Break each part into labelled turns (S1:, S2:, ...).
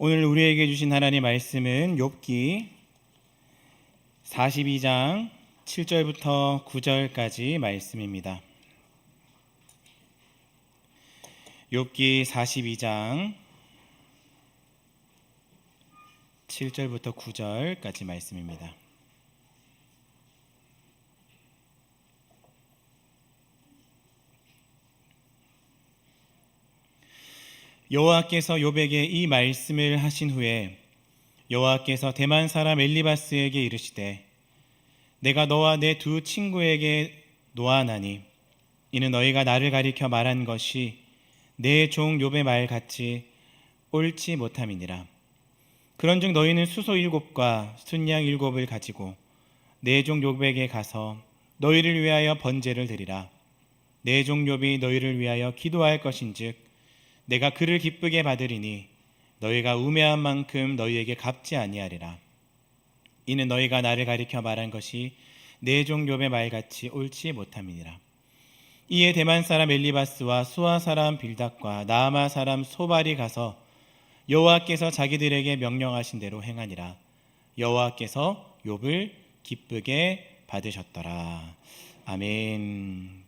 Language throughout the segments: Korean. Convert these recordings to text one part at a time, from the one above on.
S1: 오늘 우리에게 주신 하나님의 말씀은 욥기 42장 7절부터 9절까지 말씀입니다. 욥기 42장 7절부터 9절까지 말씀입니다. 여호와께서 욥에게 이 말씀을 하신 후에 여호와께서 대만 사람 엘리바스에게 이르시되 내가 너와 내 두 친구에게 노하나니 이는 너희가 나를 가리켜 말한 것이 내 종 욥의 말 같이 옳지 못함이니라. 그런즉 너희는 수소 7과 순양 7을 가지고 내 종 욥에게 가서 너희를 위하여 번제를 드리라. 내 종 욥이 너희를 위하여 기도할 것인즉 내가 그를 기쁘게 받으리니 너희가 우매한 만큼 너희에게 갚지 아니하리라. 이는 너희가 나를 가리켜 말한 것이 내 종 욥의 말같이 옳지 못함이니라. 이에 대만 사람 엘리바스와 수아 사람 빌닷과 나아마 사람 소발이 가서 여호와께서 자기들에게 명령하신 대로 행하니라. 여호와께서 욥을 기쁘게 받으셨더라. 아멘.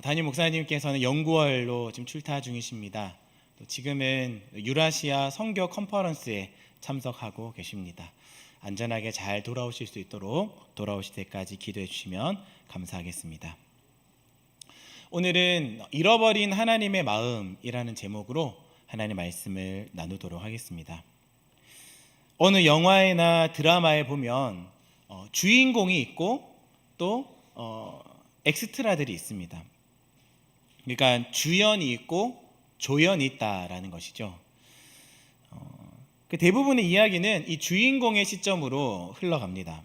S1: 담임 목사님께서는 연구월로 지금 출타 중이십니다. 또 지금은 유라시아 선교 컨퍼런스에 참석하고 계십니다. 안전하게 잘 돌아오실 수 있도록 돌아오실 때까지 기도해 주시면 감사하겠습니다. 오늘은 잃어버린 하나님의 마음이라는 제목으로 하나님의 말씀을 나누도록 하겠습니다. 어느 영화나 드라마에 보면 주인공이 있고 또 엑스트라들이 있습니다. 그러니까 주연이 있고 조연이 있다라는 것이죠. 대부분의 이야기는 이 주인공의 시점으로 흘러갑니다.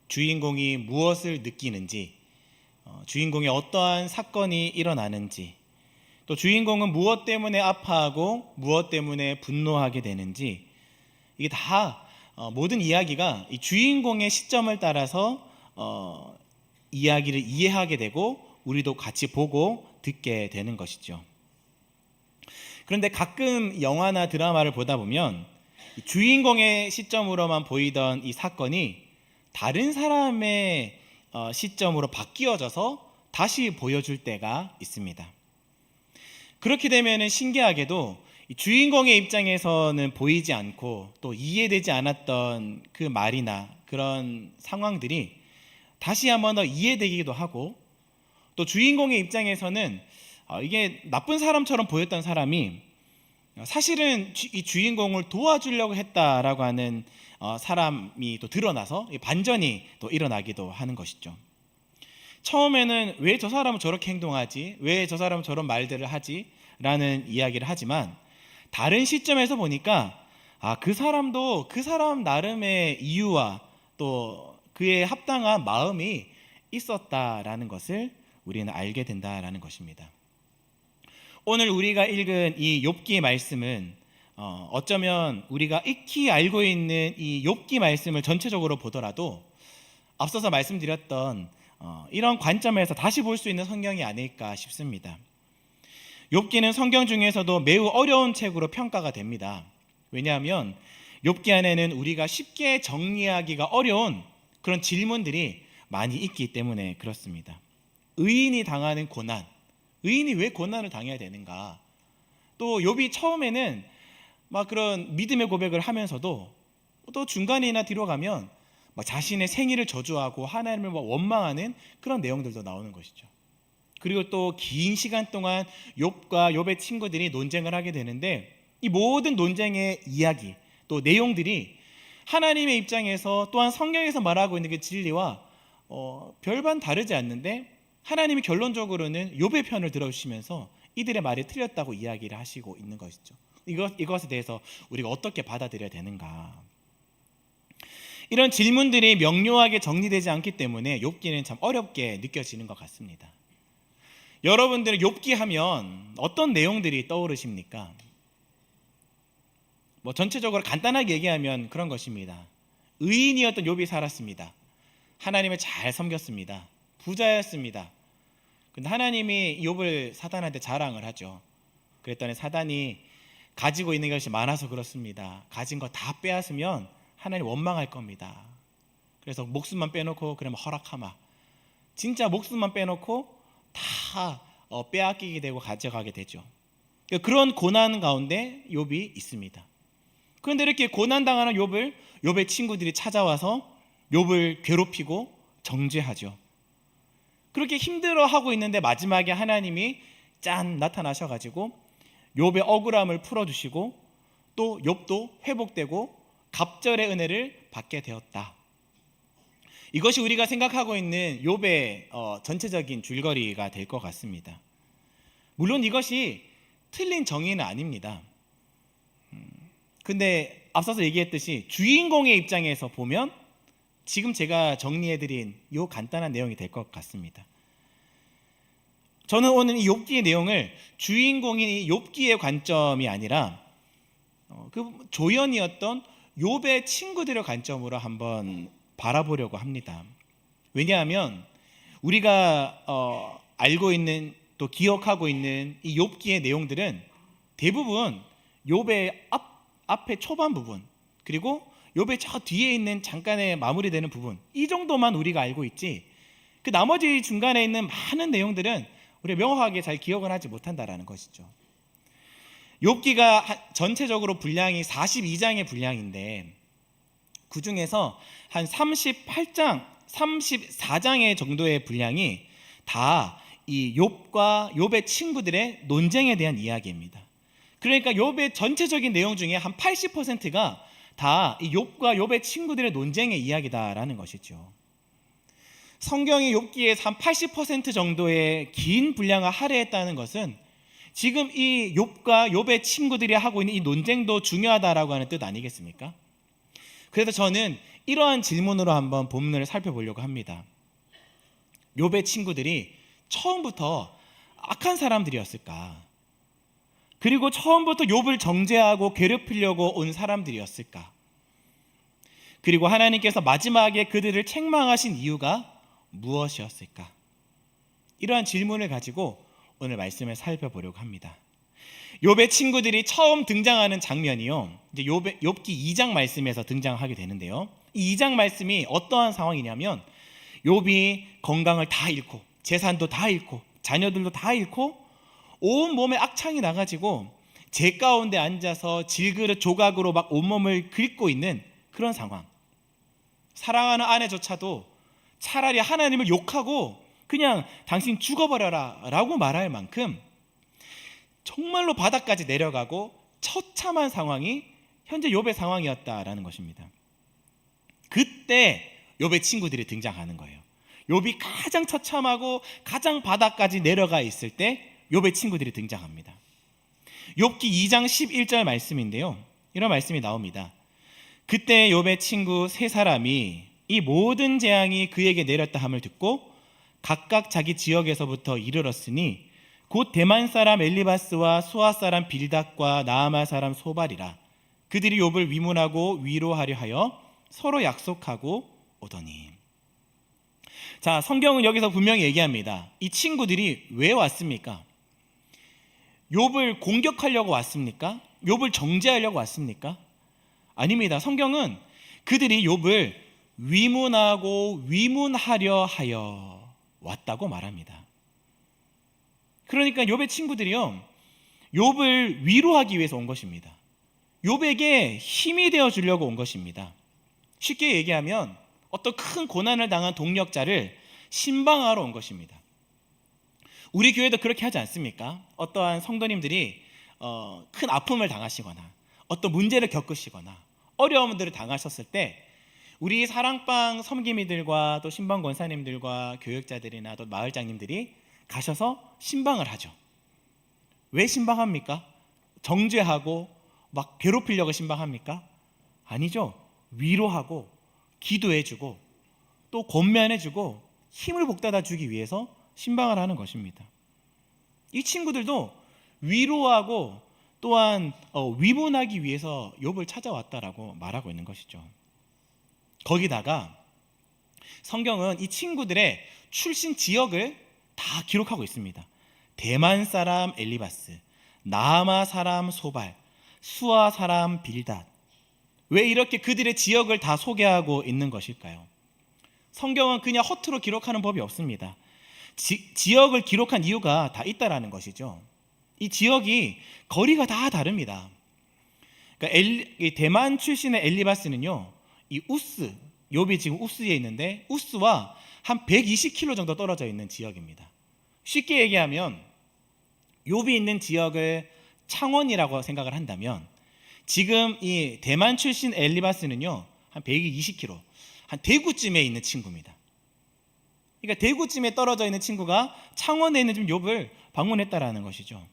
S1: 주인공이 무엇을 느끼는지, 주인공이 어떠한 사건이 일어나는지, 또 주인공은 무엇 때문에 아파하고 무엇 때문에 분노하게 되는지, 이게 다 모든 이야기가 이 주인공의 시점을 따라서 이야기를 이해하게 되고 우리도 같이 보고 듣게 되는 것이죠. 그런데 가끔 영화나 드라마를 보다 보면 주인공의 시점으로만 보이던 이 사건이 다른 사람의 시점으로 바뀌어져서 다시 보여줄 때가 있습니다. 그렇게 되면 신기하게도 주인공의 입장에서는 보이지 않고 또 이해되지 않았던 그 말이나 그런 상황들이 다시 한번 더 이해되기도 하고, 또 주인공의 입장에서는 이게 나쁜 사람처럼 보였던 사람이 사실은 이 주인공을 도와주려고 했다라고 하는 사람이 또 드러나서 반전이 또 일어나기도 하는 것이죠. 처음에는 왜 저 사람은 저렇게 행동하지? 왜 저 사람은 저런 말들을 하지? 라는 이야기를 하지만 다른 시점에서 보니까 그 사람도 그 사람 나름의 이유와 또 그의 합당한 마음이 있었다라는 것을 우리는 알게 된다라는 것입니다. 오늘 우리가 읽은 이 욥기의 말씀은 어쩌면 우리가 익히 알고 있는 이 욥기 말씀을 전체적으로 보더라도 앞서서 말씀드렸던 이런 관점에서 다시 볼 수 있는 성경이 아닐까 싶습니다. 욥기는 성경 중에서도 매우 어려운 책으로 평가가 됩니다. 왜냐하면 욥기 안에는 우리가 쉽게 정리하기가 어려운 그런 질문들이 많이 있기 때문에 그렇습니다. 의인이 당하는 고난, 의인이 왜 고난을 당해야 되는가? 또 욥이 처음에는 막 그런 믿음의 고백을 하면서도 또 중간이나 뒤로 가면 막 자신의 생일을 저주하고 하나님을 원망하는 그런 내용들도 나오는 것이죠. 그리고 또 긴 시간 동안 욥과 욥의 친구들이 논쟁을 하게 되는데 이 모든 논쟁의 이야기 또 내용들이 하나님의 입장에서 또한 성경에서 말하고 있는 그 진리와 별반 다르지 않는데 하나님이 결론적으로는 욥의 편을 들어주시면서 이들의 말이 틀렸다고 이야기를 하시고 있는 것이죠. 이것에 대해서 우리가 어떻게 받아들여야 되는가? 이런 질문들이 명료하게 정리되지 않기 때문에 욥기는 참 어렵게 느껴지는 것 같습니다. 여러분들은 욥기 하면 어떤 내용들이 떠오르십니까? 전체적으로 간단하게 얘기하면 그런 것입니다. 의인이었던 욥이 살았습니다. 하나님을 잘 섬겼습니다. 부자였습니다. 근데 하나님이 욥을 사단한테 자랑을 하죠. 그랬더니 사단이 가지고 있는 것이 많아서 그렇습니다. 가진 거 다 빼앗으면 하나님 원망할 겁니다. 그래서 목숨만 빼놓고 그러면 허락하마. 진짜 목숨만 빼놓고 다 빼앗기게 되고 가져가게 되죠. 그런 고난 가운데 욥이 있습니다. 그런데 이렇게 고난당하는 욥의 친구들이 찾아와서 욥을 괴롭히고 정죄하죠. 그렇게 힘들어하고 있는데 마지막에 하나님이 짠 나타나셔가지고 욥의 억울함을 풀어주시고 또 욥도 회복되고 갑절의 은혜를 받게 되었다. 이것이 우리가 생각하고 있는 욥의 전체적인 줄거리가 될 것 같습니다. 물론 이것이 틀린 정의는 아닙니다. 근데 앞서서 얘기했듯이 주인공의 입장에서 보면 지금 제가 정리해드린 이 간단한 내용이 될 것 같습니다. 저는 오늘 이 욥기의 내용을 주인공인 욥기의 관점이 아니라 그 조연이었던 욥의 친구들의 관점으로 한번 바라보려고 합니다. 왜냐하면 우리가 알고 있는 또 기억하고 있는 이 욥기의 내용들은 대부분 욥의 앞에 초반 부분 그리고 욥의 저 뒤에 있는 잠깐의 마무리되는 부분 이 정도만 우리가 알고 있지 그 나머지 중간에 있는 많은 내용들은 우리가 명확하게 잘 기억을 하지 못한다라는 것이죠. 욥기가 전체적으로 분량이 42장의 분량인데 그 중에서 한 38장, 34장의 정도의 분량이 다 이 욥과 욥의 친구들의 논쟁에 대한 이야기입니다. 그러니까 욥의 전체적인 내용 중에 한 80%가 다 이 욥과 욥의 친구들의 논쟁의 이야기다라는 것이죠. 성경이 욥기에 한 80% 정도의 긴 분량을 할애했다는 것은 지금 이 욥과 욥의 친구들이 하고 있는 이 논쟁도 중요하다라고 하는 뜻 아니겠습니까? 그래서 저는 이러한 질문으로 한번 본문을 살펴보려고 합니다. 욥의 친구들이 처음부터 악한 사람들이었을까? 그리고 처음부터 욥을 정죄하고 괴롭히려고 온 사람들이었을까? 그리고 하나님께서 마지막에 그들을 책망하신 이유가 무엇이었을까? 이러한 질문을 가지고 오늘 말씀을 살펴보려고 합니다. 욥의 친구들이 처음 등장하는 장면이요. 이제 욥기 2장 말씀에서 등장하게 되는데요. 이 2장 말씀이 어떠한 상황이냐면 욥이 건강을 다 잃고 재산도 다 잃고 자녀들도 다 잃고 온 몸에 악창이 나가지고 재 가운데 앉아서 질그릇 조각으로 막 온몸을 긁고 있는 그런 상황. 사랑하는 아내조차도 차라리 하나님을 욕하고 그냥 당신 죽어버려라 라고 말할 만큼 정말로 바닥까지 내려가고 처참한 상황이 현재 욥의 상황이었다라는 것입니다. 그때 욥의 친구들이 등장하는 거예요. 욥이 가장 처참하고 가장 바닥까지 내려가 있을 때 욥의 친구들이 등장합니다. 욥기 2장 11절 말씀인데요. 이런 말씀이 나옵니다. 그때 욥의 친구 세 사람이 이 모든 재앙이 그에게 내렸다 함을 듣고 각각 자기 지역에서부터 이르렀으니 곧 대만 사람 엘리바스와 수아 사람 빌닷과 나아마 사람 소발이라. 그들이 욥을 위문하고 위로하려 하여 서로 약속하고 오더니. 자, 성경은 여기서 분명히 얘기합니다. 이 친구들이 왜 왔습니까? 욥을 공격하려고 왔습니까? 욥을 정죄하려고 왔습니까? 아닙니다. 성경은 그들이 욥을 위문하고 위문하려 하여 왔다고 말합니다. 그러니까 욥의 친구들이요, 욥을 위로하기 위해서 온 것입니다. 욥에게 힘이 되어 주려고 온 것입니다. 쉽게 얘기하면 어떤 큰 고난을 당한 동력자를 신방하러 온 것입니다. 우리 교회도 그렇게 하지 않습니까? 어떠한 성도님들이 큰 아픔을 당하시거나 어떤 문제를 겪으시거나 어려움들을 당하셨을 때 우리 사랑방 섬김이들과 또 신방 권사님들과 교육자들이나 또 마을장님들이 가셔서 신방을 하죠. 왜 신방합니까? 정죄하고 막 괴롭히려고 신방합니까? 아니죠. 위로하고 기도해주고 또 권면해주고 힘을 북돋아 주기 위해서 신방을 하는 것입니다. 이 친구들도 위로하고 또한 위문하기 위해서 욥을 찾아왔다라고 말하고 있는 것이죠. 거기다가 성경은 이 친구들의 출신 지역을 다 기록하고 있습니다. 대만 사람 엘리바스, 나아마 사람 소발, 수아 사람 빌닷. 왜 이렇게 그들의 지역을 다 소개하고 있는 것일까요? 성경은 그냥 허투루 기록하는 법이 없습니다. 지역을 기록한 이유가 다 있다라는 것이죠. 이 지역이 거리가 다 다릅니다. 그러니까 대만 출신의 엘리바스는요, 이 우스, 욥이 지금 우스에 있는데 우스와 한 120km 정도 떨어져 있는 지역입니다. 쉽게 얘기하면 욥이 있는 지역을 창원이라고 생각을 한다면 지금 이 대만 출신 엘리바스는요, 한 120km, 한 대구쯤에 있는 친구입니다. 그러니까 대구쯤에 떨어져 있는 친구가 창원에 있는 좀 욥을 방문했다라는 것이죠.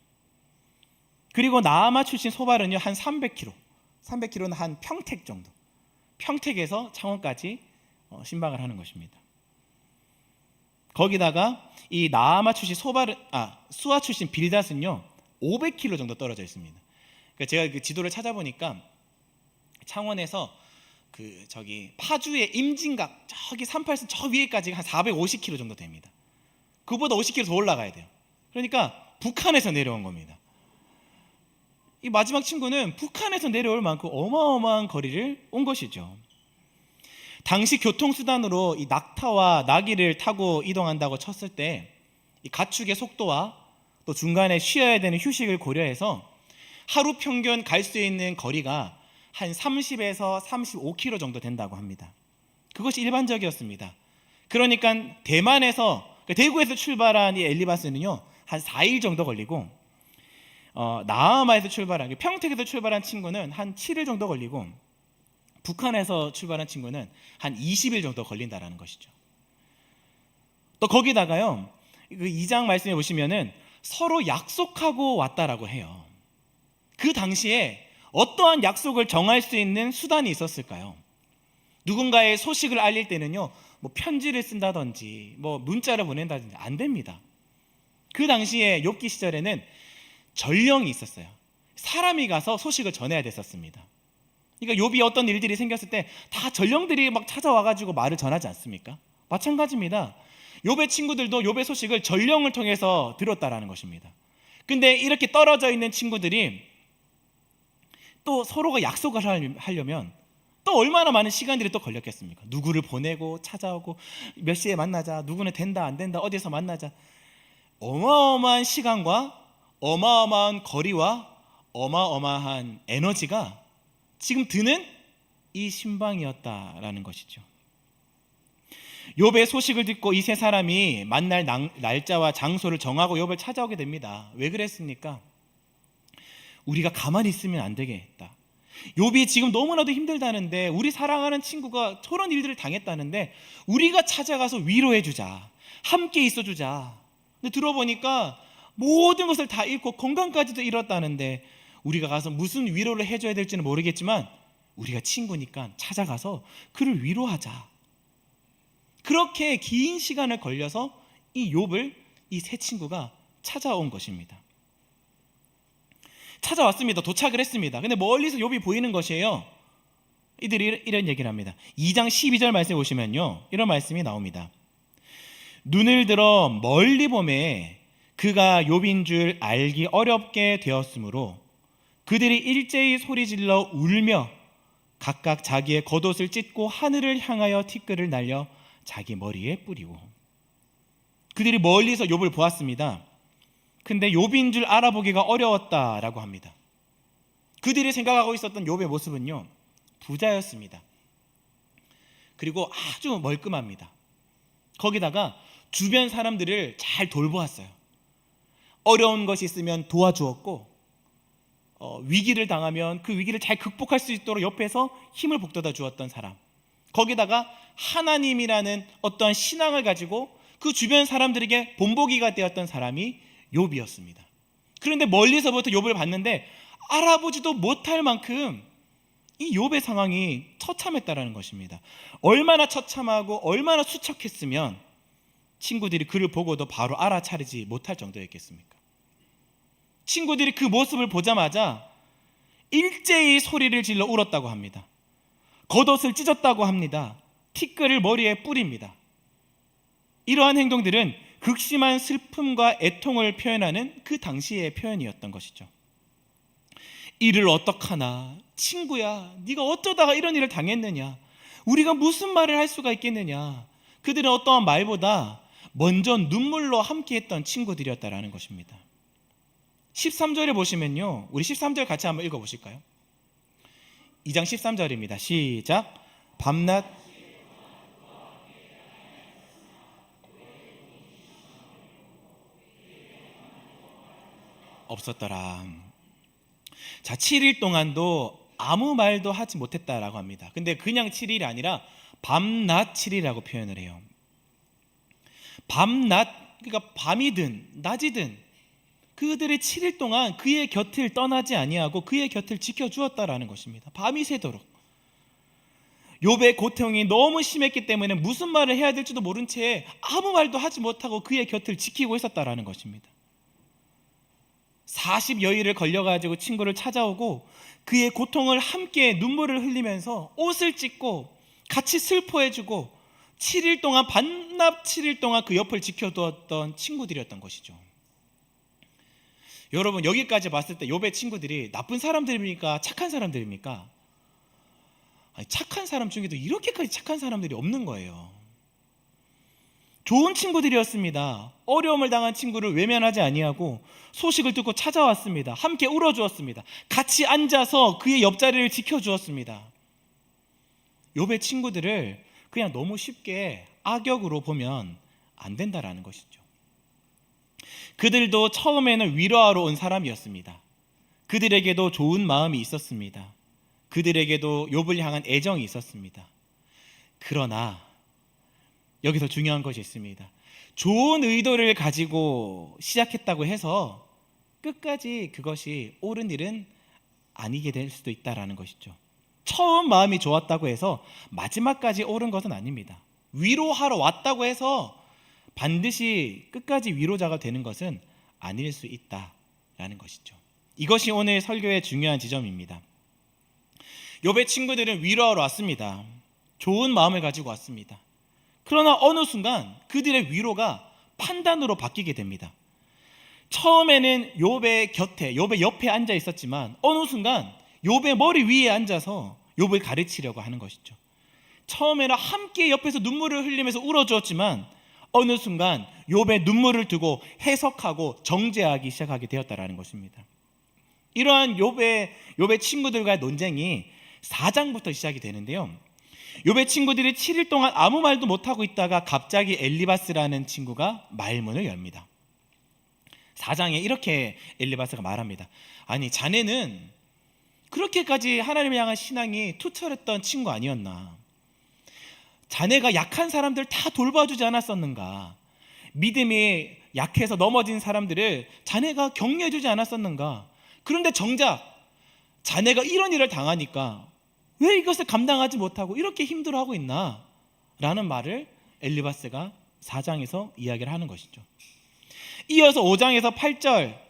S1: 그리고 나아마 출신 소발은요, 한 300km는 한 평택 정도, 평택에서 창원까지 신방을 하는 것입니다. 거기다가 이 나아마 출신 수아 출신 빌닷은요 500km 정도 떨어져 있습니다. 그러니까 제가 그 지도를 찾아보니까 창원에서 파주의 임진각 저기 38선 저 위에까지 한 450km 정도 됩니다. 그보다 50km 더 올라가야 돼요. 그러니까 북한에서 내려온 겁니다. 이 마지막 친구는 북한에서 내려올 만큼 어마어마한 거리를 온 것이죠. 당시 교통수단으로 이 낙타와 나귀를 타고 이동한다고 쳤을 때 이 가축의 속도와 또 중간에 쉬어야 되는 휴식을 고려해서 하루 평균 갈 수 있는 거리가 한 30에서 35km 정도 된다고 합니다. 그것이 일반적이었습니다. 그러니까 대구에서 출발한 이 엘리바스는요 한 4일 정도 걸리고 나아마에서 출발한 평택에서 출발한 친구는 한 7일 정도 걸리고 북한에서 출발한 친구는 한 20일 정도 걸린다라는 것이죠. 또 거기다가요, 그 2장 말씀해 보시면은 서로 약속하고 왔다라고 해요. 그 당시에 어떠한 약속을 정할 수 있는 수단이 있었을까요? 누군가의 소식을 알릴 때는요, 뭐 편지를 쓴다든지, 뭐 문자를 보낸다든지 안 됩니다. 그 당시에 욥기 시절에는 전령이 있었어요. 사람이 가서 소식을 전해야 됐었습니다. 그러니까 욥이 어떤 일들이 생겼을 때 다 전령들이 막 찾아와가지고 말을 전하지 않습니까? 마찬가지입니다. 욥의 친구들도 욥의 소식을 전령을 통해서 들었다라는 것입니다. 근데 이렇게 떨어져 있는 친구들이 또 서로가 약속을 하려면 또 얼마나 많은 시간들이 또 걸렸겠습니까? 누구를 보내고 찾아오고 몇 시에 만나자, 누구는 된다 안 된다, 어디서 만나자. 어마어마한 시간과 어마어마한 거리와 어마어마한 에너지가 지금 드는 이 신방이었다라는 것이죠. 욥의 소식을 듣고 이 세 사람이 만날 날짜와 장소를 정하고 욥을 찾아오게 됩니다. 왜 그랬습니까? 우리가 가만히 있으면 안 되겠다. 욥이 지금 너무나도 힘들다는데, 우리 사랑하는 친구가 저런 일들을 당했다는데 우리가 찾아가서 위로해 주자, 함께 있어 주자. 근데 들어보니까 모든 것을 다 잃고 건강까지도 잃었다는데 우리가 가서 무슨 위로를 해줘야 될지는 모르겠지만 우리가 친구니까 찾아가서 그를 위로하자. 그렇게 긴 시간을 걸려서 이 욥을 이 세 친구가 찾아온 것입니다. 찾아왔습니다. 도착을 했습니다. 근데 멀리서 욥이 보이는 것이에요. 이들이 이런 얘기를 합니다. 2장 12절 말씀에 보시면요, 이런 말씀이 나옵니다. 눈을 들어 멀리 보매 그가 욥인 줄 알기 어렵게 되었으므로 그들이 일제히 소리질러 울며 각각 자기의 겉옷을 찢고 하늘을 향하여 티끌을 날려 자기 머리에 뿌리고. 그들이 멀리서 욥을 보았습니다. 근데 욥인 줄 알아보기가 어려웠다라고 합니다. 그들이 생각하고 있었던 욥의 모습은요, 부자였습니다. 그리고 아주 멀끔합니다. 거기다가 주변 사람들을 잘 돌보았어요. 어려운 것이 있으면 도와주었고, 위기를 당하면 그 위기를 잘 극복할 수 있도록 옆에서 힘을 북돋아 주었던 사람. 거기다가 하나님이라는 어떠한 신앙을 가지고 그 주변 사람들에게 본보기가 되었던 사람이 욥이었습니다. 그런데 멀리서부터 욥을 봤는데 알아보지도 못할 만큼 이 욥의 상황이 처참했다라는 것입니다. 얼마나 처참하고 얼마나 수척했으면 친구들이 그를 보고도 바로 알아차리지 못할 정도였겠습니까? 친구들이 그 모습을 보자마자 일제히 소리를 질러 울었다고 합니다. 겉옷을 찢었다고 합니다. 티끌을 머리에 뿌립니다. 이러한 행동들은 극심한 슬픔과 애통을 표현하는 그 당시의 표현이었던 것이죠. 이를 어떡하나, 친구야 네가 어쩌다가 이런 일을 당했느냐, 우리가 무슨 말을 할 수가 있겠느냐. 그들은 어떠한 말보다 먼저 눈물로 함께했던 친구들이었다라는 것입니다. 13절에 보시면요, 우리 13절 같이 한번 읽어보실까요? 2장 13절입니다. 시작. 밤낮 없었더라. 자, 7일 동안도 아무 말도 하지 못했다라고 합니다. 근데 그냥 7일이 아니라 밤낮 7일이라고 표현을 해요. 밤낮, 그러니까 밤이든 낮이든 그들의 7일 동안 그의 곁을 떠나지 아니하고 그의 곁을 지켜주었다라는 것입니다. 밤이 새도록. 욥의 고통이 너무 심했기 때문에 무슨 말을 해야 될지도 모른 채 아무 말도 하지 못하고 그의 곁을 지키고 있었다라는 것입니다. 40여일을 걸려가지고 친구를 찾아오고 그의 고통을 함께 눈물을 흘리면서 옷을 찢고 같이 슬퍼해주고 7일 동안, 반납 7일 동안 그 옆을 지켜두었던 친구들이었던 것이죠. 여러분, 여기까지 봤을 때 욥의 친구들이 나쁜 사람들입니까? 착한 사람들입니까? 아니, 착한 사람 중에도 이렇게까지 착한 사람들이 없는 거예요. 좋은 친구들이었습니다. 어려움을 당한 친구를 외면하지 아니하고 소식을 듣고 찾아왔습니다. 함께 울어주었습니다. 같이 앉아서 그의 옆자리를 지켜주었습니다. 욥의 친구들을 그냥 너무 쉽게 악역으로 보면 안 된다라는 것이죠. 그들도 처음에는 위로하러 온 사람이었습니다. 그들에게도 좋은 마음이 있었습니다. 그들에게도 욥을 향한 애정이 있었습니다. 그러나 여기서 중요한 것이 있습니다. 좋은 의도를 가지고 시작했다고 해서 끝까지 그것이 옳은 일은 아니게 될 수도 있다라는 것이죠. 처음 마음이 좋았다고 해서 마지막까지 옳은 것은 아닙니다. 위로하러 왔다고 해서 반드시 끝까지 위로자가 되는 것은 아닐 수 있다라는 것이죠. 이것이 오늘 설교의 중요한 지점입니다. 욥의 친구들은 위로하러 왔습니다. 좋은 마음을 가지고 왔습니다. 그러나 어느 순간 그들의 위로가 판단으로 바뀌게 됩니다. 처음에는 욥의 곁에, 욥의 옆에 앉아 있었지만 어느 순간 욥의 머리 위에 앉아서 욥을 가르치려고 하는 것이죠. 처음에는 함께 옆에서 눈물을 흘리면서 울어주었지만 어느 순간 욥의 눈물을 두고 해석하고 정죄하기 시작하게 되었다라는 것입니다. 이러한 욥의 친구들과의 논쟁이 4장부터 시작이 되는데요. 욥의 친구들이 7일 동안 아무 말도 못하고 있다가 갑자기 엘리바스라는 친구가 말문을 엽니다. 4장에 이렇게 엘리바스가 말합니다. 아니, 자네는 그렇게까지 하나님을 향한 신앙이 투철했던 친구 아니었나? 자네가 약한 사람들 다 돌봐주지 않았었는가? 믿음이 약해서 넘어진 사람들을 자네가 격려해주지 않았었는가? 그런데 정작 자네가 이런 일을 당하니까 왜 이것을 감당하지 못하고 이렇게 힘들어하고 있나? 라는 말을 엘리바스가 4장에서 이야기를 하는 것이죠. 이어서 5장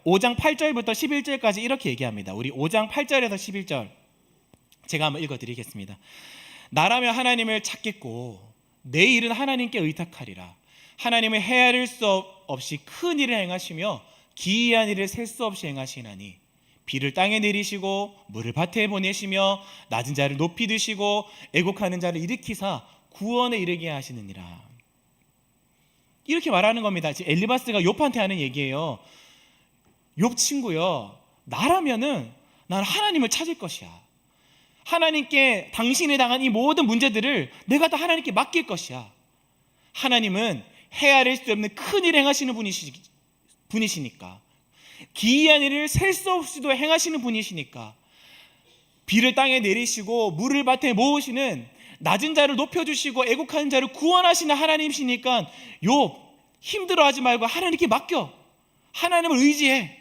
S1: 8절부터 11절까지 이렇게 얘기합니다. 우리 5장 8절에서 11절 제가 한번 읽어드리겠습니다. 나라면 하나님을 찾겠고 내 일은 하나님께 의탁하리라. 하나님은 헤아릴 수 없이 큰 일을 행하시며 기이한 일을 셀 수 없이 행하시나니 비를 땅에 내리시고 물을 밭에 보내시며 낮은 자를 높이 드시고 애곡하는 자를 일으키사 구원에 이르게 하시느니라. 이렇게 말하는 겁니다. 엘리바스가 욥한테 하는 얘기예요. 욥 친구요, 나라면은 난 하나님을 찾을 것이야. 하나님께 당신이 당한 이 모든 문제들을 내가 다 하나님께 맡길 것이야. 하나님은 헤아릴 수 없는 큰 일 행하시는 분이시니까, 기이한 일을 셀 수 없이도 행하시는 분이시니까, 비를 땅에 내리시고 물을 밭에 모으시는, 낮은 자를 높여주시고 애곡하는 자를 구원하시는 하나님이시니까 욥 힘들어하지 말고 하나님께 맡겨, 하나님을 의지해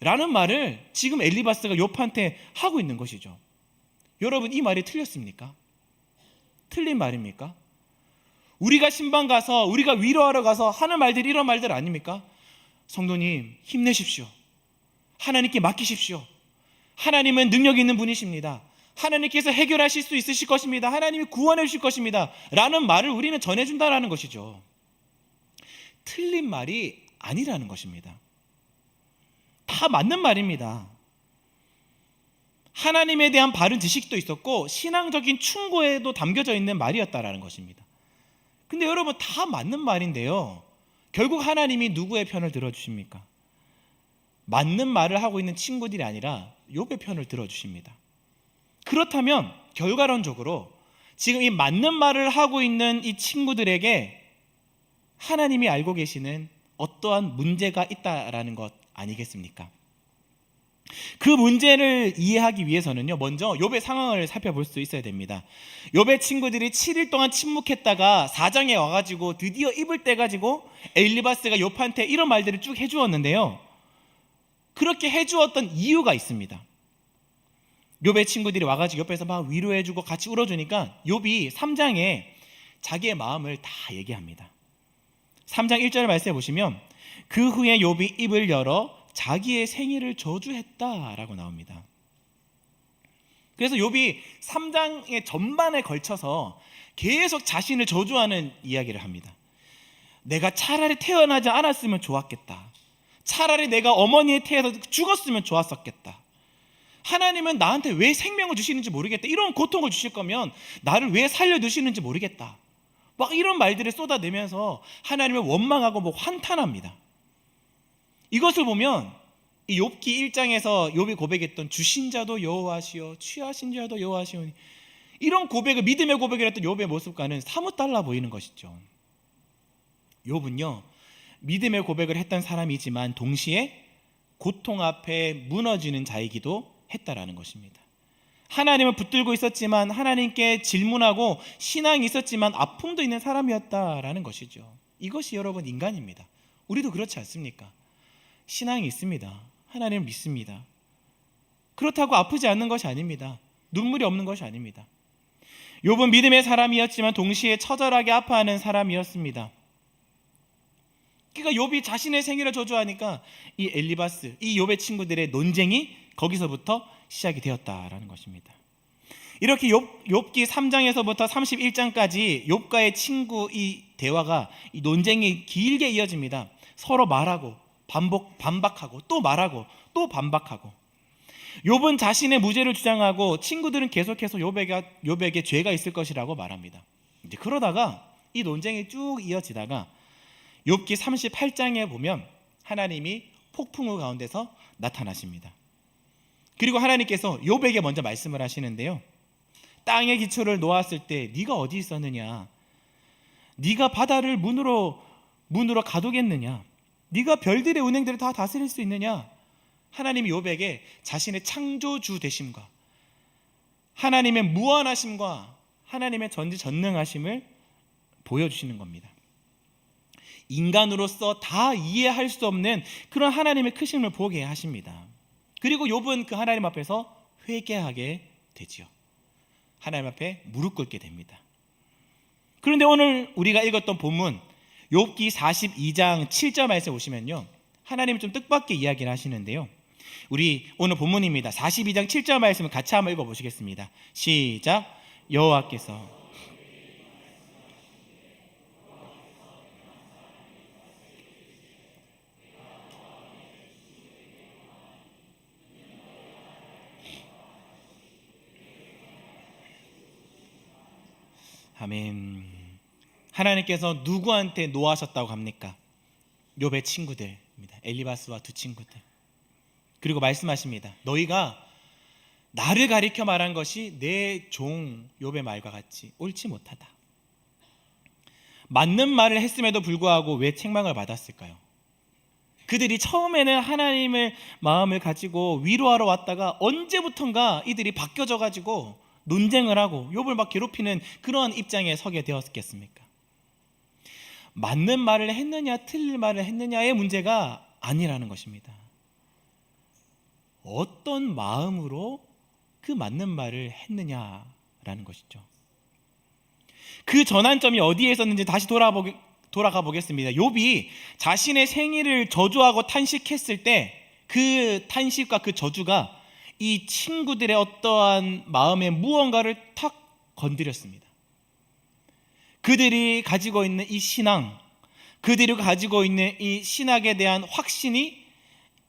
S1: 라는 말을 지금 엘리바스가 욥한테 하고 있는 것이죠. 여러분, 이 말이 틀렸습니까? 틀린 말입니까? 우리가 신방 가서, 우리가 위로하러 가서 하는 말들이 이런 말들 아닙니까? 성도님, 힘내십시오. 하나님께 맡기십시오. 하나님은 능력 있는 분이십니다. 하나님께서 해결하실 수 있으실 것입니다. 하나님이 구원해 주실 것입니다 라는 말을 우리는 전해준다라는 것이죠. 틀린 말이 아니라는 것입니다. 다 맞는 말입니다. 하나님에 대한 바른 지식도 있었고 신앙적인 충고에도 담겨져 있는 말이었다라는 것입니다. 근데 여러분, 다 맞는 말인데요, 결국 하나님이 누구의 편을 들어주십니까? 맞는 말을 하고 있는 친구들이 아니라 욥의 편을 들어주십니다. 그렇다면 결과론적으로 지금 이 맞는 말을 하고 있는 이 친구들에게 하나님이 알고 계시는 어떠한 문제가 있다라는 것 아니겠습니까? 그 문제를 이해하기 위해서는요, 먼저 욥의 상황을 살펴볼 수 있어야 됩니다. 욥의 친구들이 7일 동안 침묵했다가 4장에 와가지고 드디어 입을 떼가지고 엘리바스가 욥한테 이런 말들을 쭉 해주었는데요, 그렇게 해주었던 이유가 있습니다. 욥의 친구들이 와가지고 옆에서 막 위로해주고 같이 울어주니까 욥이 3장에 자기의 마음을 다 얘기합니다. 3장 1절 말씀해 보시면, 그 후에 욥이 입을 열어 자기의 생일을 저주했다라고 나옵니다. 그래서 욥이 3장의 전반에 걸쳐서 계속 자신을 저주하는 이야기를 합니다. 내가 차라리 태어나지 않았으면 좋았겠다. 차라리 내가 어머니의 태에서 죽었으면 좋았었겠다. 하나님은 나한테 왜 생명을 주시는지 모르겠다. 이런 고통을 주실 거면 나를 왜 살려두시는지 모르겠다. 막 이런 말들을 쏟아내면서 하나님을 원망하고 환탄합니다. 이것을 보면 이 욥기 1장에서 욥이 고백했던 주신 자도 여호와시오, 취하신 자도 여호와시오니, 이런 고백을, 믿음의 고백을 했던 욥의 모습과는 사뭇 달라 보이는 것이죠. 욥은요, 믿음의 고백을 했던 사람이지만 동시에 고통 앞에 무너지는 자이기도 했다라는 것입니다. 하나님을 붙들고 있었지만, 하나님께 질문하고 신앙이 있었지만 아픔도 있는 사람이었다라는 것이죠. 이것이 여러분 인간입니다. 우리도 그렇지 않습니까? 신앙이 있습니다. 하나님을 믿습니다. 그렇다고 아프지 않는 것이 아닙니다. 눈물이 없는 것이 아닙니다. 욥은 믿음의 사람이었지만 동시에 처절하게 아파하는 사람이었습니다. 그러니까 욥이 자신의 생일을 저주하니까 이 엘리바스, 이 욥의 친구들의 논쟁이 거기서부터 시작이 되었다라는 것입니다. 이렇게 욥기 3장에서부터 31장까지 욥과의 친구 이 대화가, 이 논쟁이 길게 이어집니다. 서로 말하고 반박하고 또 말하고 또 반박하고, 욥은 자신의 무죄를 주장하고 친구들은 계속해서 욥에게 죄가 있을 것이라고 말합니다. 이제 그러다가 이 논쟁이 쭉 이어지다가 욥기 38장에 보면 하나님이 폭풍우 가운데서 나타나십니다. 그리고 하나님께서 욥에게 먼저 말씀을 하시는데요, 땅의 기초를 놓았을 때 네가 어디 있었느냐? 네가 바다를 문으로 가두겠느냐? 네가 별들의 운행들을 다 다스릴 수 있느냐? 하나님이 욥에게 자신의 창조주 되심과 하나님의 무한하심과 하나님의 전지전능하심을 보여주시는 겁니다. 인간으로서 다 이해할 수 없는 그런 하나님의 크심을 보게 하십니다. 그리고 욥은 그 하나님 앞에서 회개하게 되지요. 하나님 앞에 무릎 꿇게 됩니다. 그런데 오늘 우리가 읽었던 본문 욥기 42장 7절 말씀 보시면요, 하나님이 좀 뜻밖의 이야기를 하시는데요, 우리 오늘 본문입니다. 42장 7절 말씀을 같이 한번 읽어보시겠습니다. 시작. 여호와께서 아멘. 하나님께서 누구한테 노하셨다고 합니까? 욥의 친구들입니다. 엘리바스와 두 친구들. 그리고 말씀하십니다. 너희가 나를 가리켜 말한 것이 내 종 욥의 말과 같이 옳지 못하다. 맞는 말을 했음에도 불구하고 왜 책망을 받았을까요? 그들이 처음에는 하나님의 마음을 가지고 위로하러 왔다가 언제부턴가 이들이 바뀌어져 가지고 논쟁을 하고 욥을 막 괴롭히는 그런 입장에 서게 되었겠습니까? 맞는 말을 했느냐 틀린 말을 했느냐의 문제가 아니라는 것입니다. 어떤 마음으로 그 맞는 말을 했느냐라는 것이죠. 그 전환점이 어디에 있었는지 다시 돌아가 보겠습니다. 욥이 자신의 생일을 저주하고 탄식했을 때 그 탄식과 그 저주가 이 친구들의 어떠한 마음의 무언가를 탁 건드렸습니다. 그들이 가지고 있는 이 신앙, 그들이 가지고 있는 이 신학에 대한 확신이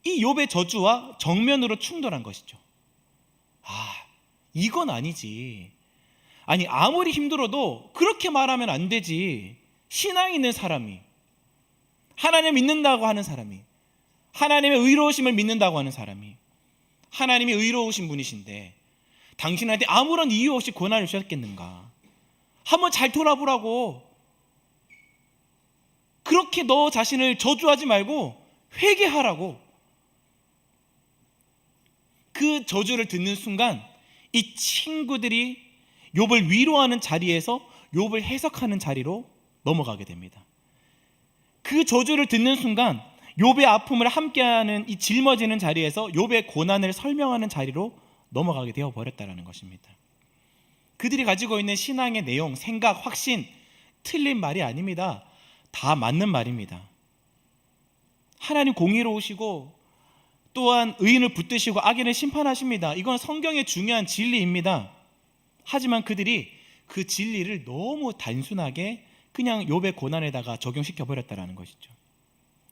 S1: 이 욥의 저주와 정면으로 충돌한 것이죠. 이건 아니지. 아니, 아무리 힘들어도 그렇게 말하면 안 되지. 신앙 있는 사람이, 하나님 믿는다고 하는 사람이, 하나님의 의로우심을 믿는다고 하는 사람이, 하나님이 의로우신 분이신데 당신한테 아무런 이유 없이 고난을 주셨겠는가? 한번 잘 돌아보라고. 그렇게 너 자신을 저주하지 말고 회개하라고. 그 저주를 듣는 순간 이 친구들이 욥을 위로하는 자리에서 욥을 해석하는 자리로 넘어가게 됩니다. 그 저주를 듣는 순간 욥의 아픔을 함께하는 이 짊어지는 자리에서 욥의 고난을 설명하는 자리로 넘어가게 되어 버렸다는 것입니다. 그들이 가지고 있는 신앙의 내용, 생각, 확신, 틀린 말이 아닙니다. 다 맞는 말입니다. 하나님 공의로우시고 또한 의인을 붙드시고 악인을 심판하십니다. 이건 성경의 중요한 진리입니다. 하지만 그들이 그 진리를 너무 단순하게 그냥 욥의 고난에다가 적용시켜 버렸다는 것이죠.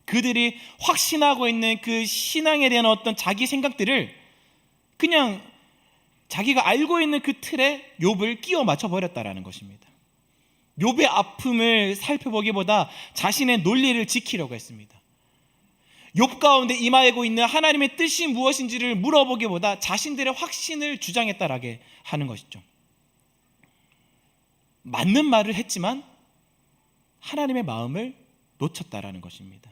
S1: 그들이 확신하고 있는 그 신앙에 대한 어떤 자기 생각들을 그냥 자기가 알고 있는 그 틀에 욥을 끼워 맞춰 버렸다는 것입니다. 욥의 아픔을 살펴보기보다 자신의 논리를 지키려고 했습니다. 욥 가운데 임하고 있는 하나님의 뜻이 무엇인지를 물어보기보다 자신들의 확신을 주장했다라게 하는 것이죠. 맞는 말을 했지만 하나님의 마음을 놓쳤다라는 것입니다.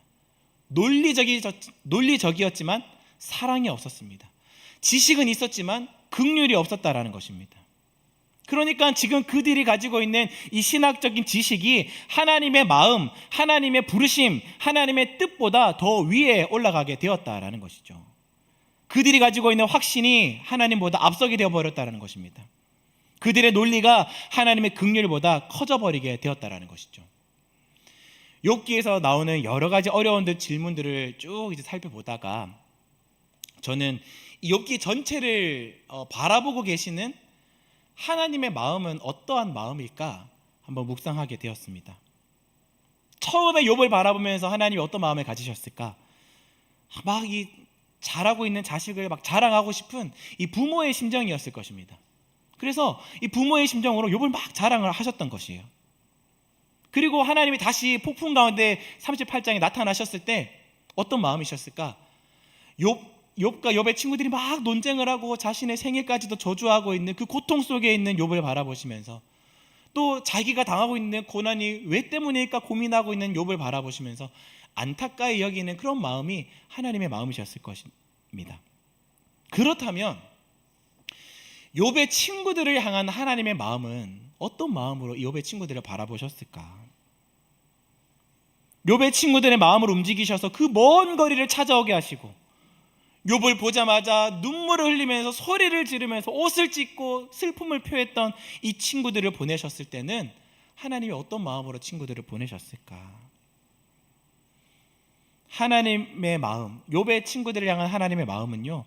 S1: 논리적이었지만 사랑이 없었습니다. 지식은 있었지만 긍휼이 없었다라는 것입니다. 그러니까 지금 그들이 가지고 있는 이 신학적인 지식이 하나님의 마음, 하나님의 부르심, 하나님의 뜻보다 더 위에 올라가게 되었다라는 것이죠. 그들이 가지고 있는 확신이 하나님보다 앞서게 되어버렸다는 것입니다. 그들의 논리가 하나님의 긍휼보다 커져버리게 되었다라는 것이죠. 욥기에서 나오는 여러 가지 어려운 질문들을 쭉 이제 살펴보다가 저는 이 욥기 전체를 바라보고 계시는 하나님의 마음은 어떠한 마음일까 한번 묵상하게 되었습니다. 처음에 욥을 바라보면서 하나님이 어떤 마음을 가지셨을까? 막 이 잘하고 있는 자식을 막 자랑하고 싶은 이 부모의 심정이었을 것입니다. 그래서 이 부모의 심정으로 욥을 막 자랑을 하셨던 것이에요. 그리고 하나님이 다시 폭풍 가운데 38장에 나타나셨을 때 어떤 마음이셨을까? 욥과 욥의 친구들이 막 논쟁을 하고 자신의 생일까지도 저주하고 있는 그 고통 속에 있는 욥을 바라보시면서 또 자기가 당하고 있는 고난이 왜 때문일까 고민하고 있는 욥을 바라보시면서 안타까이 여기는 그런 마음이 하나님의 마음이셨을 것입니다. 그렇다면 욥의 친구들을 향한 하나님의 마음은 어떤 마음으로 욥의 친구들을 바라보셨을까? 욥의 친구들의 마음을 움직이셔서 그 먼 거리를 찾아오게 하시고 욥을 보자마자 눈물을 흘리면서 소리를 지르면서 옷을 찢고 슬픔을 표했던 이 친구들을 보내셨을 때는 하나님이 어떤 마음으로 친구들을 보내셨을까? 하나님의 마음, 욥의 친구들을 향한 하나님의 마음은요,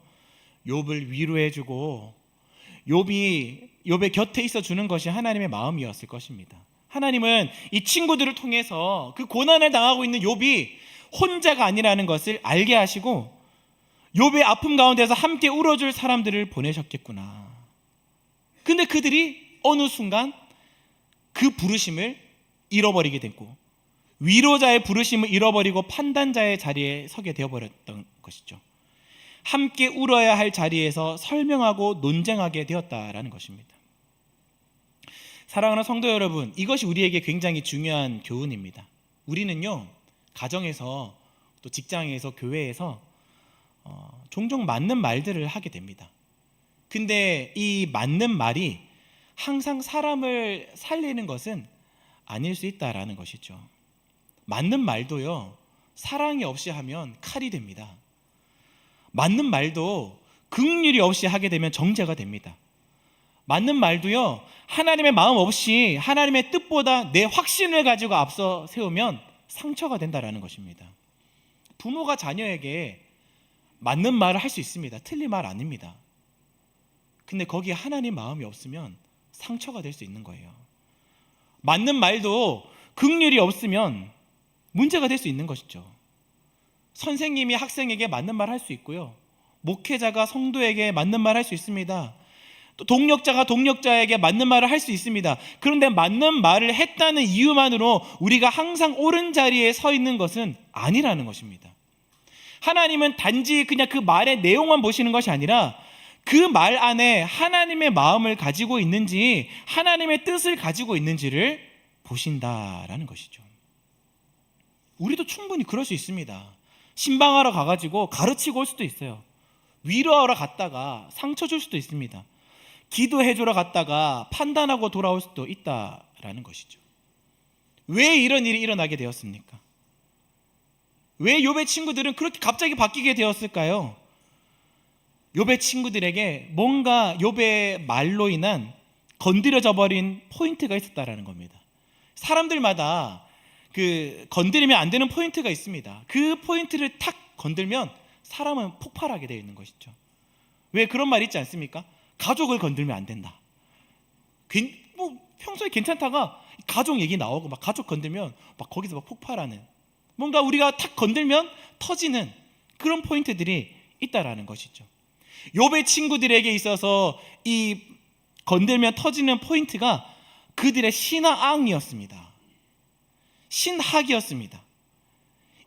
S1: 욥을 위로해주고 욥의 곁에 있어 주는 것이 하나님의 마음이었을 것입니다. 하나님은 이 친구들을 통해서 그 고난을 당하고 있는 욥이 혼자가 아니라는 것을 알게 하시고 욥의 아픔 가운데서 함께 울어줄 사람들을 보내셨겠구나. 근데 그들이 어느 순간 그 부르심을 잃어버리게 됐고 위로자의 부르심을 잃어버리고 판단자의 자리에 서게 되어버렸던 것이죠. 함께 울어야 할 자리에서 설명하고 논쟁하게 되었다라는 것입니다. 사랑하는 성도 여러분, 이것이 우리에게 굉장히 중요한 교훈입니다. 우리는요, 가정에서 또 직장에서 교회에서 종종 맞는 말들을 하게 됩니다. 근데 이 맞는 말이 항상 사람을 살리는 것은 아닐 수 있다라는 것이죠. 맞는 말도요, 사랑이 없이 하면 칼이 됩니다. 맞는 말도 긍휼이 없이 하게 되면 정죄가 됩니다. 맞는 말도요, 하나님의 마음 없이 하나님의 뜻보다 내 확신을 가지고 앞서 세우면 상처가 된다라는 것입니다. 부모가 자녀에게 맞는 말을 할 수 있습니다. 틀린 말 아닙니다. 근데 거기에 하나님 마음이 없으면 상처가 될 수 있는 거예요. 맞는 말도 긍휼이 없으면 문제가 될 수 있는 것이죠. 선생님이 학생에게 맞는 말 할 수 있고요, 목회자가 성도에게 맞는 말 할 수 있습니다. 또 동력자가 동력자에게 맞는 말을 할 수 있습니다. 그런데 맞는 말을 했다는 이유만으로 우리가 항상 옳은 자리에 서 있는 것은 아니라는 것입니다. 하나님은 단지 그냥 그 말의 내용만 보시는 것이 아니라 그 말 안에 하나님의 마음을 가지고 있는지, 하나님의 뜻을 가지고 있는지를 보신다라는 것이죠. 우리도 충분히 그럴 수 있습니다. 신방하러 가가지고 가르치고 올 수도 있어요. 위로하러 갔다가 상처 줄 수도 있습니다. 기도해 주러 갔다가 판단하고 돌아올 수도 있다라는 것이죠. 왜 이런 일이 일어나게 되었습니까? 왜 욥의 친구들은 그렇게 갑자기 바뀌게 되었을까요? 욥의 친구들에게 뭔가 욥의 말로 인한 건드려져 버린 포인트가 있었다라는 겁니다. 사람들마다 그 건드리면 안 되는 포인트가 있습니다. 그 포인트를 탁 건들면 사람은 폭발하게 되어 있는 것이죠. 왜 그런 말 있지 않습니까? 가족을 건들면 안 된다. 뭐 평소에 괜찮다가 가족 얘기 나오고 막 가족 건들면 막 거기서 막 폭발하는, 뭔가 우리가 탁 건들면 터지는 그런 포인트들이 있다라는 것이죠. 욥의 친구들에게 있어서 이 건들면 터지는 포인트가 그들의 신앙이었습니다. 신학이었습니다.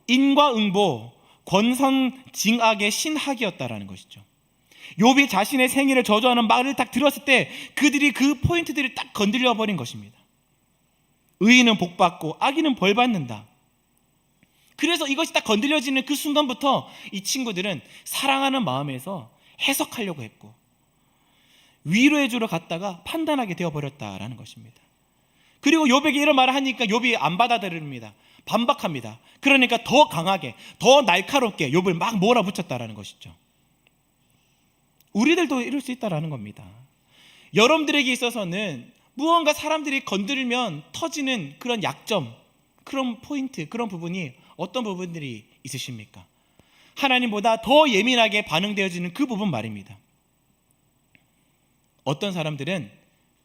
S1: 인과응보, 권선징악의 신학이었다라는 것이죠. 욥이 자신의 생애를 저주하는 말을 딱 들었을 때 그들이 그 포인트들을 딱 건드려 버린 것입니다. 의인은 복받고 악인은 벌받는다. 그래서 이것이 딱 건드려지는 그 순간부터 이 친구들은 사랑하는 마음에서 해석하려고 했고 위로해 주러 갔다가 판단하게 되어버렸다라는 것입니다. 그리고 욥에게 이런 말을 하니까 욥이 안 받아들입니다. 반박합니다. 그러니까 더 강하게, 더 날카롭게 욥을 막 몰아붙였다라는 것이죠. 우리들도 이럴 수 있다라는 겁니다. 여러분들에게 있어서는 무언가 사람들이 건드리면 터지는 그런 약점, 그런 포인트, 그런 부분이 어떤 부분들이 있으십니까? 하나님보다 더 예민하게 반응되어지는 그 부분 말입니다. 어떤 사람들은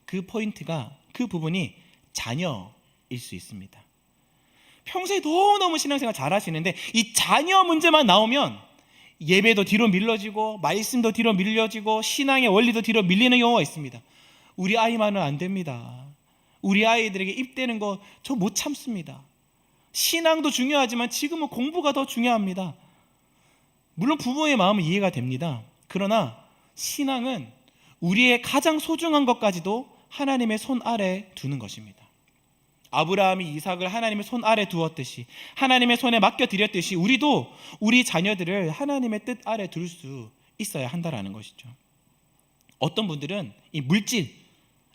S1: 그 포인트가, 그 부분이 자녀일 수 있습니다. 평소에 너무너무 신앙생활 잘 하시는데 이 자녀 문제만 나오면 예배도 뒤로 밀려지고 말씀도 뒤로 밀려지고 신앙의 원리도 뒤로 밀리는 경우가 있습니다. 우리 아이만은 안 됩니다. 우리 아이들에게 입대는 거 저 못 참습니다. 신앙도 중요하지만 지금은 공부가 더 중요합니다. 물론 부모의 마음은 이해가 됩니다. 그러나 신앙은 우리의 가장 소중한 것까지도 하나님의 손 아래 두는 것입니다. 아브라함이 이삭을 하나님의 손 아래 두었듯이, 하나님의 손에 맡겨드렸듯이 우리도 우리 자녀들을 하나님의 뜻 아래 둘 수 있어야 한다는 것이죠. 어떤 분들은 이 물질,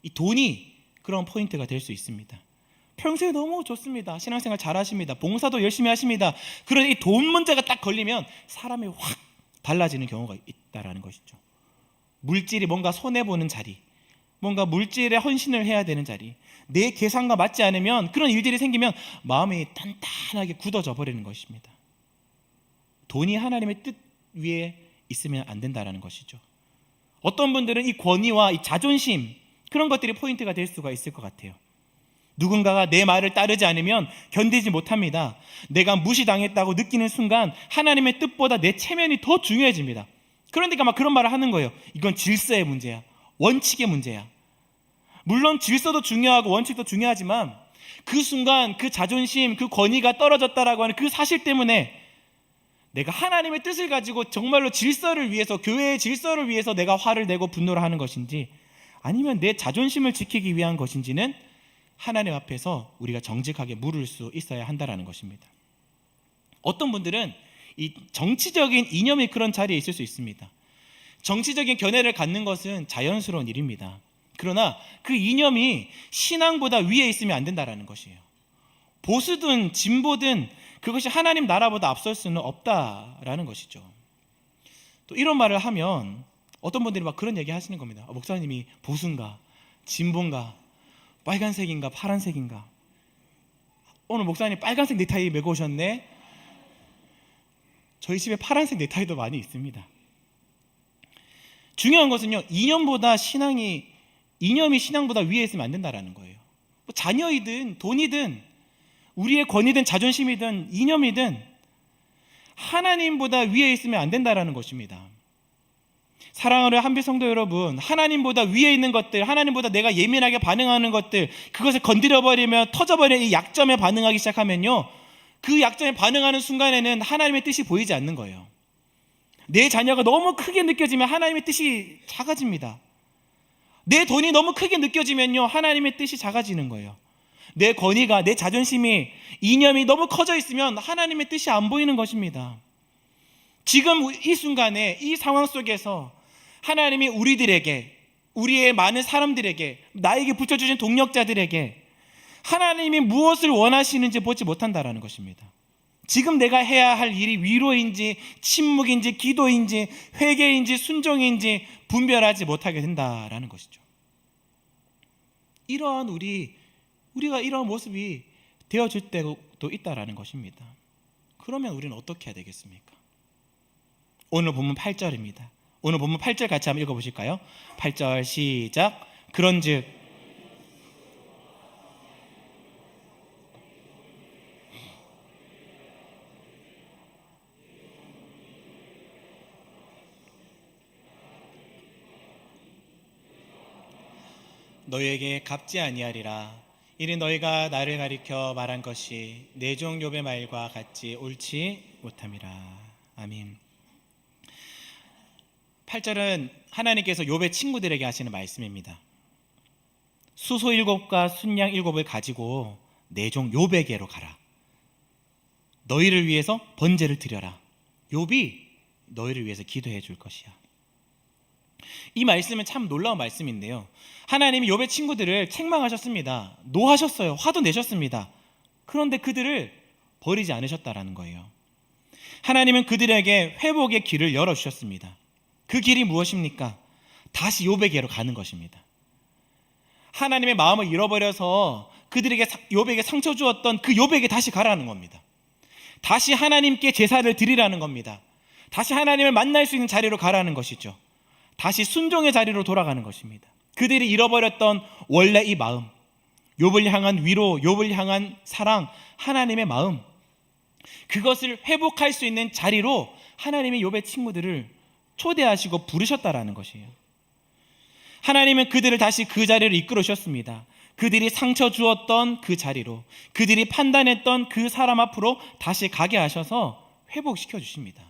S1: 이 돈이 그런 포인트가 될 수 있습니다. 평소에 너무 좋습니다. 신앙생활 잘 하십니다. 봉사도 열심히 하십니다. 그런데 이 돈 문제가 딱 걸리면 사람이 확 달라지는 경우가 있다는 것이죠. 물질이 뭔가 손해보는 자리, 뭔가 물질에 헌신을 해야 되는 자리, 내 계산과 맞지 않으면 그런 일들이 생기면 마음이 단단하게 굳어져 버리는 것입니다. 돈이 하나님의 뜻 위에 있으면 안 된다는 것이죠. 어떤 분들은 이 권위와 이 자존심, 그런 것들이 포인트가 될 수가 있을 것 같아요. 누군가가 내 말을 따르지 않으면 견디지 못합니다. 내가 무시당했다고 느끼는 순간 하나님의 뜻보다 내 체면이 더 중요해집니다. 그러니까 막 그런 말을 하는 거예요. 이건 질서의 문제야, 원칙의 문제야. 물론 질서도 중요하고 원칙도 중요하지만 그 순간 그 자존심, 그 권위가 떨어졌다라고 하는 그 사실 때문에 내가 하나님의 뜻을 가지고 정말로 질서를 위해서, 교회의 질서를 위해서 내가 화를 내고 분노를 하는 것인지, 아니면 내 자존심을 지키기 위한 것인지는 하나님 앞에서 우리가 정직하게 물을 수 있어야 한다는 것입니다. 어떤 분들은 이 정치적인 이념이 그런 자리에 있을 수 있습니다. 정치적인 견해를 갖는 것은 자연스러운 일입니다. 그러나 그 이념이 신앙보다 위에 있으면 안 된다는 것이에요. 보수든 진보든 그것이 하나님 나라보다 앞설 수는 없다라는 것이죠. 또 이런 말을 하면 어떤 분들이 막 그런 얘기 하시는 겁니다. 목사님이 보수인가 진보인가, 빨간색인가 파란색인가. 오늘 목사님 빨간색 넥타이 메고 오셨네. 저희 집에 파란색 넥타이도 많이 있습니다. 중요한 것은요, 이념이 신앙보다 위에 있으면 안 된다는 거예요. 자녀이든 돈이든 우리의 권위든 자존심이든 이념이든 하나님보다 위에 있으면 안 된다는 것입니다. 사랑하는 한빛 성도 여러분, 하나님보다 위에 있는 것들, 하나님보다 내가 예민하게 반응하는 것들, 그것을 건드려버리면 터져버리는 이 약점에 반응하기 시작하면요, 그 약점에 반응하는 순간에는 하나님의 뜻이 보이지 않는 거예요. 내 자녀가 너무 크게 느껴지면 하나님의 뜻이 작아집니다. 내 돈이 너무 크게 느껴지면요, 하나님의 뜻이 작아지는 거예요. 내 권위가, 내 자존심이, 이념이 너무 커져 있으면 하나님의 뜻이 안 보이는 것입니다. 지금 이 순간에, 이 상황 속에서 하나님이 우리들에게, 우리의 많은 사람들에게, 나에게 붙여주신 동력자들에게 하나님이 무엇을 원하시는지 보지 못한다라는 것입니다. 지금 내가 해야 할 일이 위로인지 침묵인지 기도인지 회개인지 순종인지 분별하지 못하게 된다라는 것이죠. 이러한 우리가 이러한 모습이 되어질 때도 있다라는 것입니다. 그러면 우리는 어떻게 해야 되겠습니까? 오늘 본문 8절입니다. 오늘 본문 8절 같이 한번 읽어보실까요? 8절 시작. 그런즉 너희에게 갚지 아니하리라. 이는 너희가 나를 가리켜 말한 것이 내 종 욥의 말과 같이 옳지 못함이라. 아멘. 8절은 하나님께서 욥의 친구들에게 하시는 말씀입니다. 수소 7과 순양 7을 가지고 내 종 욥에게로 가라. 너희를 위해서 번제를 드려라. 욥이 너희를 위해서 기도해 줄 것이야. 이 말씀은 참 놀라운 말씀인데요, 하나님이 욥의 친구들을 책망하셨습니다. 노하셨어요. 화도 내셨습니다. 그런데 그들을 버리지 않으셨다라는 거예요. 하나님은 그들에게 회복의 길을 열어주셨습니다. 그 길이 무엇입니까? 다시 욥에게로 가는 것입니다. 하나님의 마음을 잃어버려서 그들에게, 욥에게 상처 주었던 그 욥에게 다시 가라는 겁니다. 다시 하나님께 제사를 드리라는 겁니다. 다시 하나님을 만날 수 있는 자리로 가라는 것이죠. 다시 순종의 자리로 돌아가는 것입니다. 그들이 잃어버렸던 원래 이 마음, 욥을 향한 위로, 욥을 향한 사랑, 하나님의 마음, 그것을 회복할 수 있는 자리로 하나님이 욥의 친구들을 초대하시고 부르셨다라는 것이에요. 하나님은 그들을 다시 그 자리로 이끌어 주셨습니다. 그들이 상처 주었던 그 자리로, 그들이 판단했던 그 사람 앞으로 다시 가게 하셔서 회복시켜 주십니다.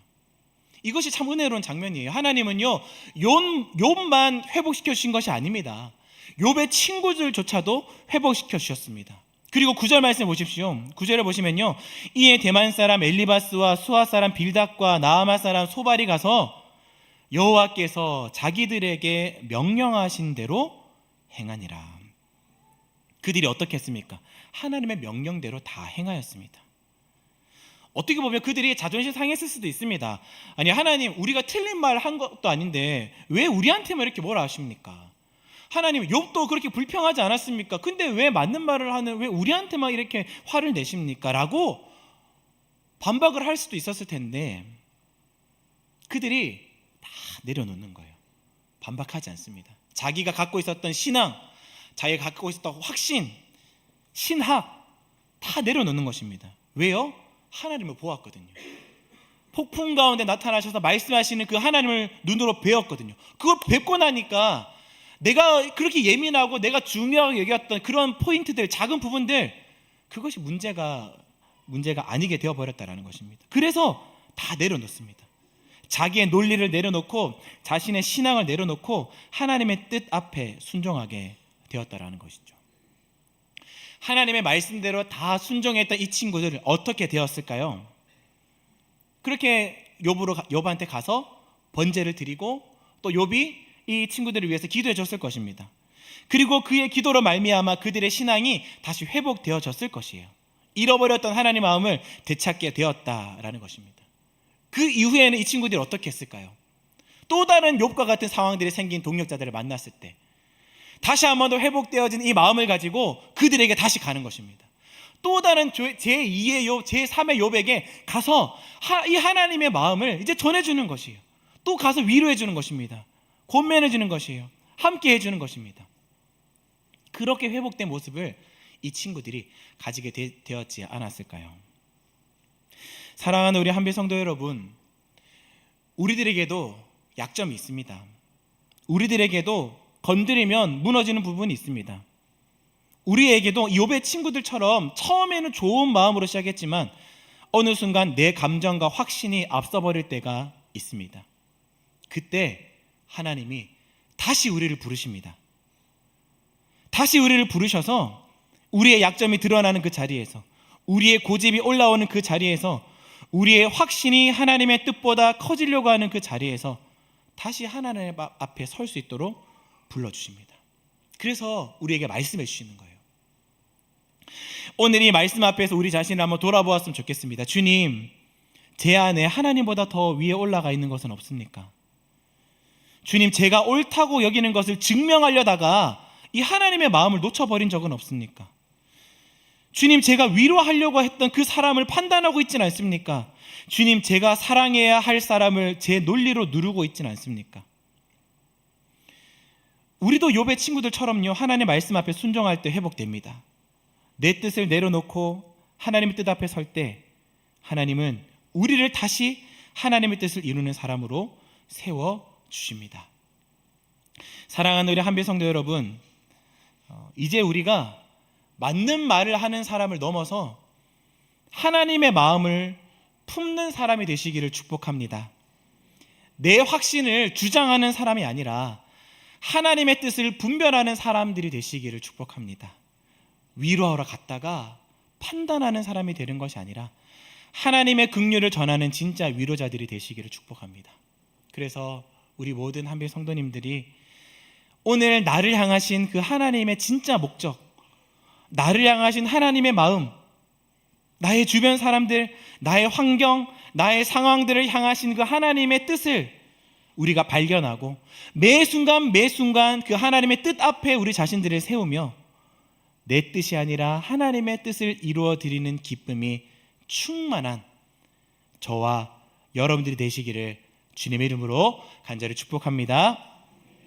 S1: 이것이 참 은혜로운 장면이에요. 하나님은요, 욥만 회복시켜 주신 것이 아닙니다. 욥의 친구들조차도 회복시켜 주셨습니다. 그리고 9절 말씀 보십시오. 9절을 보시면요, 이에 대만 사람 엘리바스와 수아 사람 빌닷과 나아마 사람 소발이 가서 여호와께서 자기들에게 명령하신 대로 행하니라. 그들이 어떻게 했습니까? 하나님의 명령대로 다 행하였습니다. 어떻게 보면 그들이 자존심 상했을 수도 있습니다. 아니, 하나님, 우리가 틀린 말 한 것도 아닌데 왜 우리한테만 이렇게 뭐라 하십니까? 하나님, 욥도 그렇게 불평하지 않았습니까? 근데 왜 맞는 말을 하는, 왜 우리한테만 이렇게 화를 내십니까? 라고 반박을 할 수도 있었을 텐데 그들이 다 내려놓는 거예요. 반박하지 않습니다. 자기가 갖고 있었던 신앙, 자기가 갖고 있었던 확신, 신학 다 내려놓는 것입니다. 왜요? 하나님을 보았거든요. 폭풍 가운데 나타나셔서 말씀하시는 그 하나님을 눈으로 배웠거든요. 그걸 뵙고 나니까 내가 그렇게 예민하고 내가 중요하게 여겼던 그런 포인트들, 작은 부분들, 그것이 문제가 아니게 되어버렸다는 것입니다. 그래서 다 내려놓습니다. 자기의 논리를 내려놓고 자신의 신앙을 내려놓고 하나님의 뜻 앞에 순종하게 되었다는 것이죠. 하나님의 말씀대로 다 순종했던 이 친구들은 어떻게 되었을까요? 그렇게 욥한테 가서 번제를 드리고 또 욥이 이 친구들을 위해서 기도해 줬을 것입니다. 그리고 그의 기도로 말미암아 그들의 신앙이 다시 회복되어졌을 것이에요. 잃어버렸던 하나님의 마음을 되찾게 되었다라는 것입니다. 그 이후에는 이 친구들이 어떻게 했을까요? 또 다른 욥과 같은 상황들이 생긴 동력자들을 만났을 때 다시 한 번 더 회복되어진 이 마음을 가지고 그들에게 다시 가는 것입니다. 또 다른 제2의 욥, 제3의 욥에게 가서 이 하나님의 마음을 이제 전해주는 것이에요. 또 가서 위로해주는 것입니다. 권면해주는 것이에요. 함께 해주는 것입니다. 그렇게 회복된 모습을 이 친구들이 가지게 되었지 않았을까요? 사랑하는 우리 한빛 성도 여러분, 우리들에게도 약점이 있습니다. 우리들에게도 건드리면 무너지는 부분이 있습니다. 우리에게도 욥의 친구들처럼 처음에는 좋은 마음으로 시작했지만 어느 순간 내 감정과 확신이 앞서버릴 때가 있습니다. 그때 하나님이 다시 우리를 부르십니다. 다시 우리를 부르셔서 우리의 약점이 드러나는 그 자리에서, 우리의 고집이 올라오는 그 자리에서, 우리의 확신이 하나님의 뜻보다 커지려고 하는 그 자리에서 다시 하나님 앞에 설 수 있도록 불러주십니다. 그래서 우리에게 말씀해 주시는 거예요. 오늘 이 말씀 앞에서 우리 자신을 한번 돌아보았으면 좋겠습니다. 주님, 제 안에 하나님보다 더 위에 올라가 있는 것은 없습니까? 주님, 제가 옳다고 여기는 것을 증명하려다가 이 하나님의 마음을 놓쳐버린 적은 없습니까? 주님, 제가 위로하려고 했던 그 사람을 판단하고 있지는 않습니까? 주님, 제가 사랑해야 할 사람을 제 논리로 누르고 있지는 않습니까? 우리도 욥의 친구들처럼요, 하나님의 말씀 앞에 순종할 때 회복됩니다. 내 뜻을 내려놓고 하나님의 뜻 앞에 설 때 하나님은 우리를 다시 하나님의 뜻을 이루는 사람으로 세워주십니다. 사랑하는 우리 한배 성도 여러분, 이제 우리가 맞는 말을 하는 사람을 넘어서 하나님의 마음을 품는 사람이 되시기를 축복합니다. 내 확신을 주장하는 사람이 아니라 하나님의 뜻을 분별하는 사람들이 되시기를 축복합니다. 위로하러 갔다가 판단하는 사람이 되는 것이 아니라 하나님의 긍휼을 전하는 진짜 위로자들이 되시기를 축복합니다. 그래서 우리 모든 한배 성도님들이 오늘 나를 향하신 그 하나님의 진짜 목적, 나를 향하신 하나님의 마음, 나의 주변 사람들, 나의 환경, 나의 상황들을 향하신 그 하나님의 뜻을 우리가 발견하고 매 순간 매 순간 그 하나님의 뜻 앞에 우리 자신들을 세우며 내 뜻이 아니라 하나님의 뜻을 이루어 드리는 기쁨이 충만한 저와 여러분들이 되시기를 주님의 이름으로 간절히 축복합니다.